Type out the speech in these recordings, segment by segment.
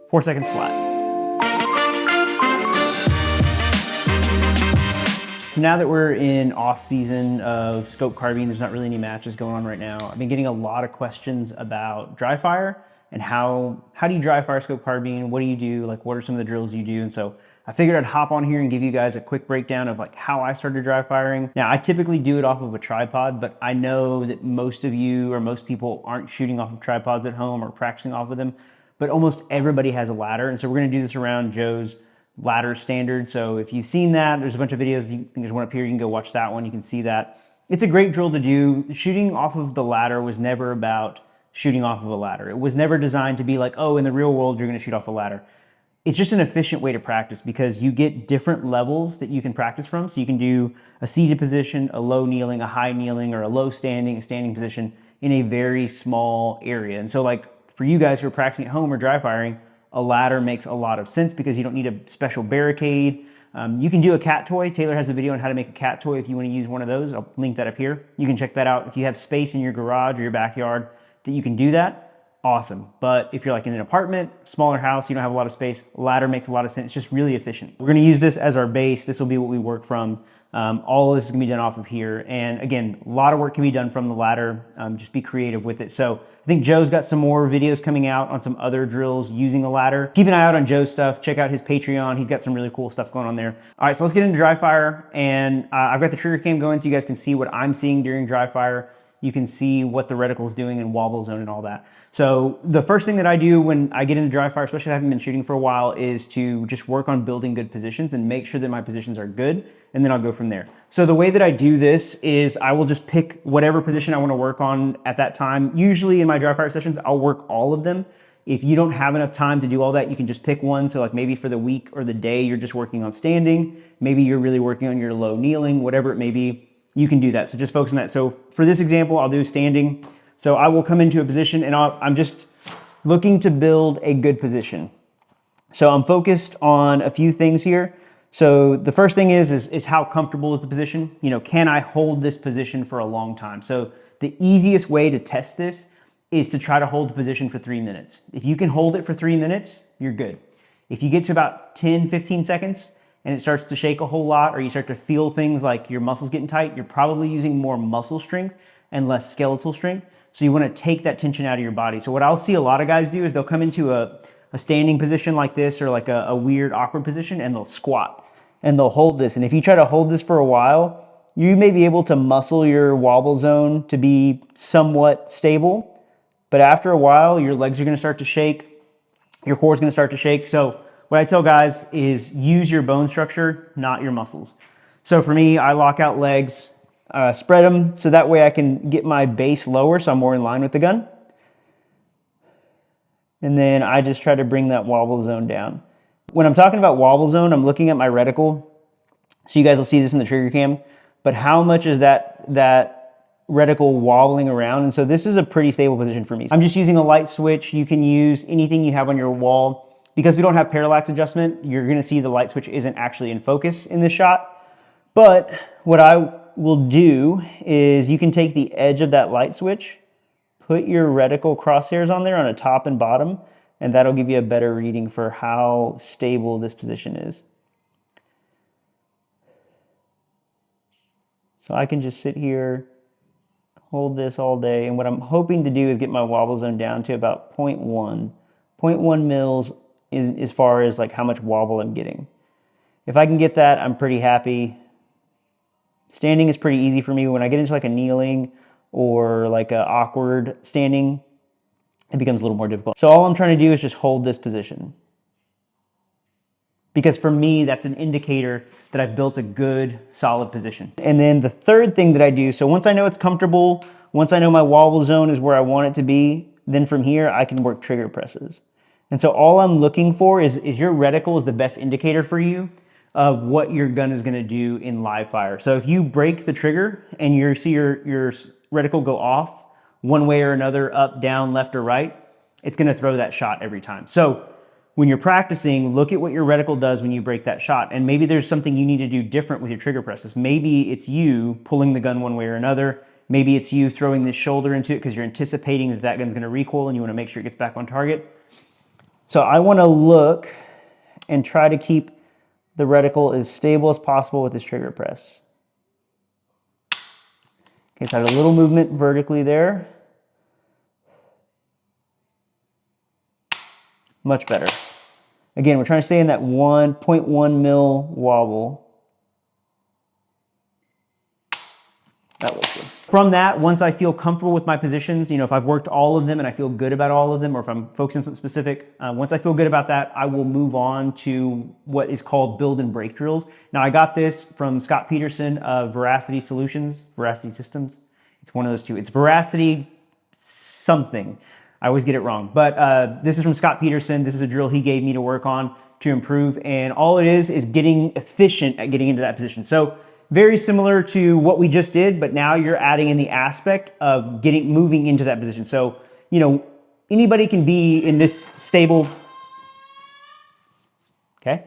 4 seconds flat. So now that we're in off season of scope carbine, there's not really any matches going on right now. I've been getting a lot of questions about Dryfire and how do you dry fire scope carbine? What do you do? Like, what are some of the drills you do? And so I figured I'd hop on here and give you guys a quick breakdown of like how I started dry firing. Now, I typically do it off of a tripod, but I know that most of you or most people aren't shooting off of tripods at home or practicing off of them, but almost everybody has a ladder. And so we're gonna do this around Joe's ladder standard. So if you've seen that, there's a bunch of videos. There's one up here, you can go watch that one. You can see that. It's a great drill to do. Shooting off of the ladder was never about shooting off of a ladder. It was never designed to be like, oh, in the real world, you're gonna shoot off a ladder. It's just an efficient way to practice because you get different levels that you can practice from. So you can do a seated position, a low kneeling, a high kneeling, or a low standing, a standing position in a very small area. And so like for you guys who are practicing at home or dry firing, a ladder makes a lot of sense because you don't need a special barricade. You can do a cat toy. Taylor has a video on how to make a cat toy if you want to use one of those. I'll link that up here. You can check that out. If you have space in your garage or your backyard that you can do that, awesome. But if you're like in an apartment, smaller house, you don't have a lot of space, ladder makes a lot of sense. It's just really efficient. We're gonna use this as our base. This will be what we work from. All of this is gonna be done off of here. And again, a lot of work can be done from the ladder. Just be creative with it. So I think Joe's got some more videos coming out on some other drills using a ladder. Keep an eye out on Joe's stuff. Check out his Patreon. He's got some really cool stuff going on there. All right, so let's get into dry fire. And I've got the trigger cam going so you guys can see what I'm seeing during dry fire. You can see what the reticle's doing in wobble zone and all that. So the first thing that I do when I get into dry fire, especially if I haven't been shooting for a while, is to just work on building good positions and make sure that my positions are good, and then I'll go from there. So the way that I do this is I will just pick whatever position I want to work on at that time. Usually in my dry fire sessions, I'll work all of them. If you don't have enough time to do all that, you can just pick one. So like maybe for the week or the day, you're just working on standing. Maybe you're really working on your low kneeling, whatever it may be. You can do that. So just focus on that. So for this example, I'll do standing. So I will come into a position and I'm just looking to build a good position. So I'm focused on a few things here. So the first thing is how comfortable is the position? You know, can I hold this position for a long time? So the easiest way to test this is to try to hold the position for 3 minutes. If you can hold it for 3 minutes, you're good. If you get to about 10, 15 seconds, and it starts to shake a whole lot, or you start to feel things like your muscles getting tight, you're probably using more muscle strength and less skeletal strength. So you want to take that tension out of your body. So what I'll see a lot of guys do is they'll come into a standing position like this, or like a weird, awkward position, and they'll squat and they'll hold this. And if you try to hold this for a while, you may be able to muscle your wobble zone to be somewhat stable. But after a while, your legs are going to start to shake, your core is going to start to shake. So what I tell guys is use your bone structure, not your muscles. So for me, I lock out legs, spread them so that way I can get my base lower so I'm more in line with the gun. And then I just try to bring that wobble zone down. When I'm talking about wobble zone, I'm looking at my reticle. So you guys will see this in the trigger cam, but how much is that reticle wobbling around? And so this is a pretty stable position for me. I'm just using a light switch. You can use anything you have on your wall. Because we don't have parallax adjustment, you're gonna see the light switch isn't actually in focus in this shot. But what I will do is you can take the edge of that light switch, put your reticle crosshairs on there on a top and bottom, and that'll give you a better reading for how stable this position is. So I can just sit here, hold this all day, and what I'm hoping to do is get my wobble zone down to about 0.1. 0.1 mils as far as like how much wobble I'm getting. If I can get that, I'm pretty happy. Standing is pretty easy for me. When I get into like a kneeling or like a awkward standing, it becomes a little more difficult. So all I'm trying to do is just hold this position. Because for me, that's an indicator that I've built a good, solid position. And then the third thing that I do, so once I know it's comfortable, once I know my wobble zone is where I want it to be, then from here, I can work trigger presses. And so all I'm looking for is your reticle is the best indicator for you of what your gun is gonna do in live fire. So if you break the trigger and you see your reticle go off one way or another, up, down, left, or right, it's gonna throw that shot every time. So when you're practicing, look at what your reticle does when you break that shot. And maybe there's something you need to do different with your trigger presses. Maybe it's you pulling the gun one way or another. Maybe it's you throwing this shoulder into it because you're anticipating that gun's gonna recoil and you wanna make sure it gets back on target. So I want to look and try to keep the reticle as stable as possible with this trigger press. Okay, so I had a little movement vertically there. Much better. Again, we're trying to stay in that 1.1 mil wobble. That looks good. From that, once I feel comfortable with my positions, you know, if I've worked all of them and I feel good about all of them, or if I'm focusing on something specific, once I feel good about that, I will move on to what is called build and break drills. Now, I got this from Scott Peterson of Veracity Systems. It's one of those two. It's Veracity something. I always get it wrong. But this is from Scott Peterson. This is a drill he gave me to work on to improve. And all it is getting efficient at getting into that position. So very similar to what we just did, but now you're adding in the aspect of moving into that position. So, you know, anybody can be in this stable, okay?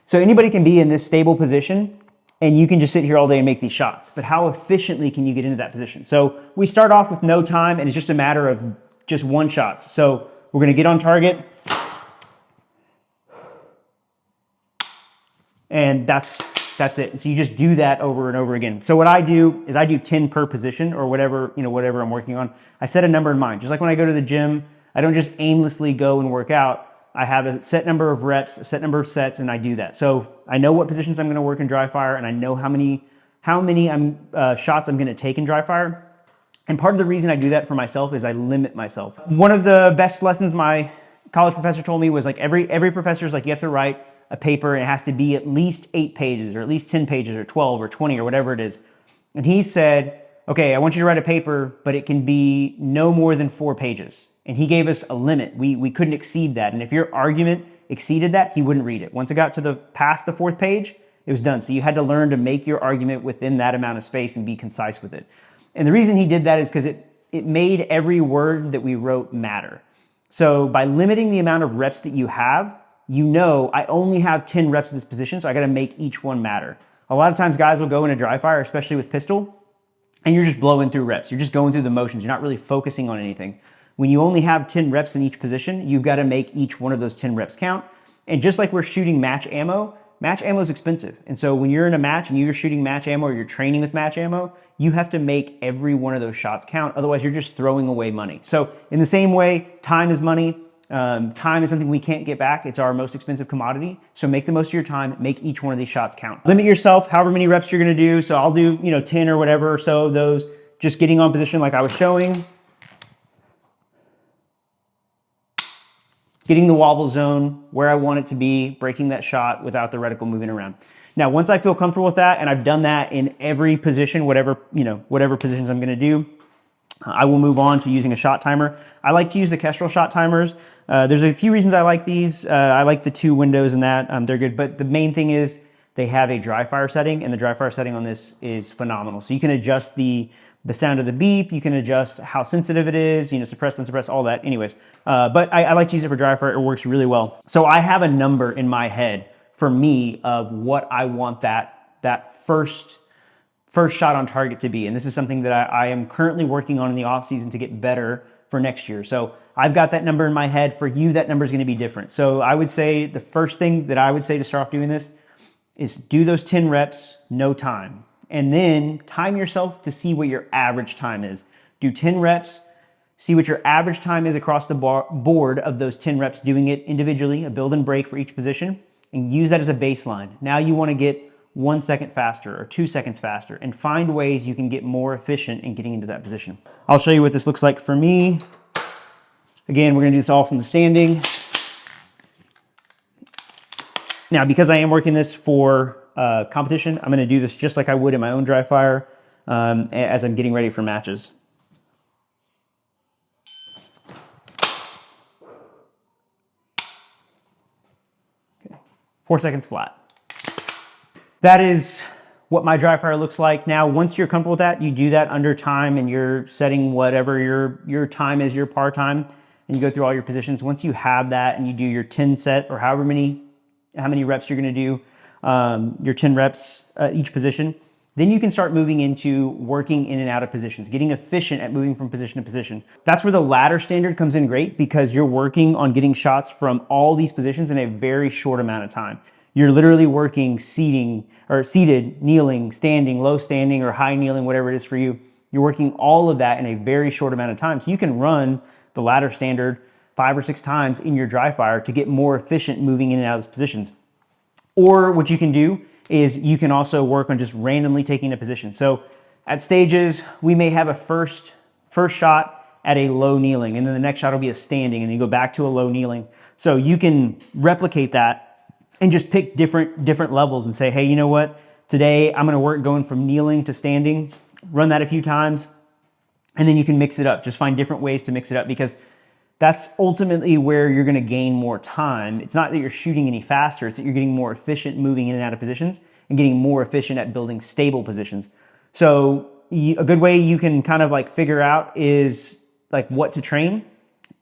So anybody can be in this stable position and you can just sit here all day and make these shots. But how efficiently can you get into that position? So we start off with no time and it's just a matter of just one shot. So we're gonna get on target. And that's it. So you just do that over and over again. So what I do is I do 10 per position or whatever, you know, whatever I'm working on. I set a number in mind. Just like when I go to the gym, I don't just aimlessly go and work out. I have a set number of reps, a set number of sets, and I do that. So I know what positions I'm going to work in Dryfire, and I know how many shots I'm going to take in Dryfire. And part of the reason I do that for myself is I limit myself. One of the best lessons my college professor told me was like every professor is like, you have to write a paper and it has to be at least 8 pages or at least 10 pages or 12 or 20 or whatever it is. And he said, okay, I want you to write a paper, but it can be no more than 4 pages. And he gave us a limit. We couldn't exceed that. And if your argument exceeded that, he wouldn't read it. Once it got to past the 4th page, it was done. So you had to learn to make your argument within that amount of space and be concise with it. And the reason he did that is because it made every word that we wrote matter. So by limiting the amount of reps that you have, you know, I only have 10 reps in this position, so I gotta make each one matter. A lot of times guys will go in a Dryfire, especially with pistol, and you're just blowing through reps. You're just going through the motions. You're not really focusing on anything. When you only have 10 reps in each position, you've gotta make each one of those 10 reps count. And just like we're shooting match ammo is expensive. And so when you're in a match and you're shooting match ammo or you're training with match ammo, you have to make every one of those shots count. Otherwise, you're just throwing away money. So in the same way, time is money. Time is something we can't get back. It's our most expensive commodity. So make the most of your time, make each one of these shots count. Limit yourself however many reps you're gonna do. So I'll do, 10 or whatever or so of those, just getting on position like I was showing. Getting the wobble zone where I want it to be, breaking that shot without the reticle moving around. Now, once I feel comfortable with that, and I've done that in every position, whatever positions I'm gonna do, I will move on to using a shot timer. I like to use the Kestrel shot timers. There's a few reasons I like these. I like the 2 windows in that. They're good, but the main thing is they have a Dryfire setting, and the Dryfire setting on this is phenomenal. So you can adjust the sound of the beep, you can adjust how sensitive it is, suppress, unsuppress, all that. Anyways, but I like to use it for Dryfire. It works really well. So I have a number in my head for me of what I want that first shot on target to be. And this is something that I am currently working on in the off season to get better for next year. So I've got that number in my head. For you, that number is going to be different. So I would say the first thing that I would say to start off doing this is do those 10 reps, no time. And then time yourself to see what your average time is. Do 10 reps, see what your average time is across the board of those 10 reps, doing it individually, a build and break for each position, and use that as a baseline. Now you want to get 1 second faster or 2 seconds faster and find ways you can get more efficient in getting into that position. I'll show you what this looks like for me. Again, we're going to do this all from the standing. Now, because I am working this for competition, I'm going to do this just like I would in my own Dryfire as I'm getting ready for matches. Okay. 4 seconds flat. That is what my Dryfire looks like. Now, once you're comfortable with that, you do that under time and you're setting whatever your time is, your par time, and you go through all your positions. Once you have that and you do your 10 set or how many reps you're gonna do, your 10 reps each position, Then you can start moving into working in and out of positions, getting efficient at moving from position to position. That's where the ladder standard comes in great, because you're working on getting shots from all these positions in a very short amount of time. You're literally working seating or seated, kneeling, standing, low standing, or high kneeling, whatever it is for you. You're working all of that in a very short amount of time. So you can run the ladder standard 5 or 6 times in your Dryfire to get more efficient moving in and out of those positions. Or what you can do is you can also work on just randomly taking a position. So at stages, we may have a first shot at a low kneeling, and then the next shot will be a standing, and then you go back to a low kneeling. So you can replicate that and just pick different levels and say, hey, you know what? Today I'm gonna work going from kneeling to standing, run that a few times, and then you can mix it up. Just find different ways to mix it up, because that's ultimately where you're gonna gain more time. It's not that you're shooting any faster, it's that you're getting more efficient moving in and out of positions and getting more efficient at building stable positions. So a good way you can kind of like figure out is like what to train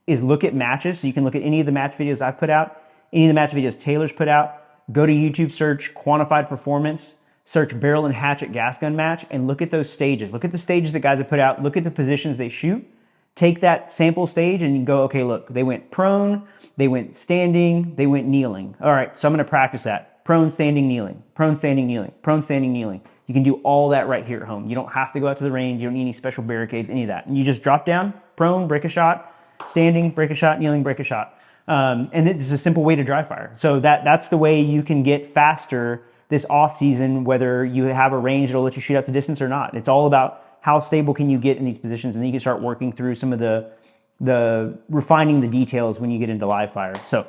is look at matches. So you can look at any of the match videos I've put out, any of the match videos Taylor's put out, go to YouTube, search quantified performance, search barrel and hatchet gas gun match, and look at those stages. Look at the stages that guys have put out, look at the positions they shoot. Take that sample stage and you go, okay, look, they went prone, they went standing, they went kneeling. All right, so I'm gonna practice that. Prone, standing, kneeling, prone, standing, kneeling, prone, standing, kneeling. You can do all that right here at home. You don't have to go out to the range. You don't need any special barricades, any of that. And you just drop down, prone, break a shot, standing, break a shot, kneeling, break a shot. And this is a simple way to dry fire. So that's the way you can get faster this off season, whether you have a range that'll let you shoot out to distance or not. It's all about how stable can you get in these positions, and then you can start working through some of the refining the details when you get into live fire. So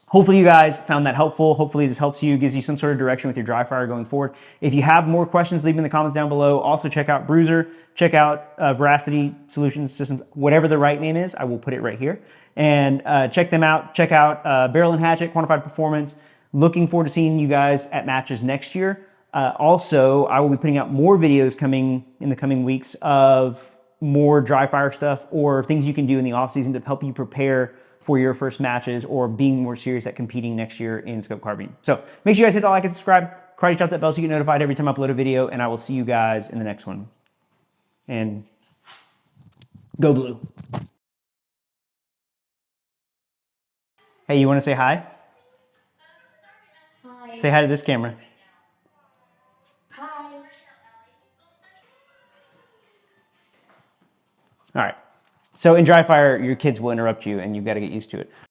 hopefully you guys found that helpful. Hopefully this helps you, gives you some sort of direction with your dry fire going forward. If you have more questions, leave them in the comments down below. Also check out Bruiser, check out Veracity Solutions Systems, whatever the right name is, I will put it right here. And check them out. Check out Barrel and Hatchet, Quantified Performance. Looking forward to seeing you guys at matches next year. Also, I will be putting out more videos coming in the coming weeks of more dry fire stuff or things you can do in the off season to help you prepare for your first matches or being more serious at competing next year in Scope Carbine. So make sure you guys hit that like and subscribe. Karate chop that bell so you get notified every time I upload a video, and I will see you guys in the next one. And go blue. Hey, you want to say hi? Hi. Say hi to this camera. Hi. All right. So in dry fire, your kids will interrupt you, and you've got to get used to it.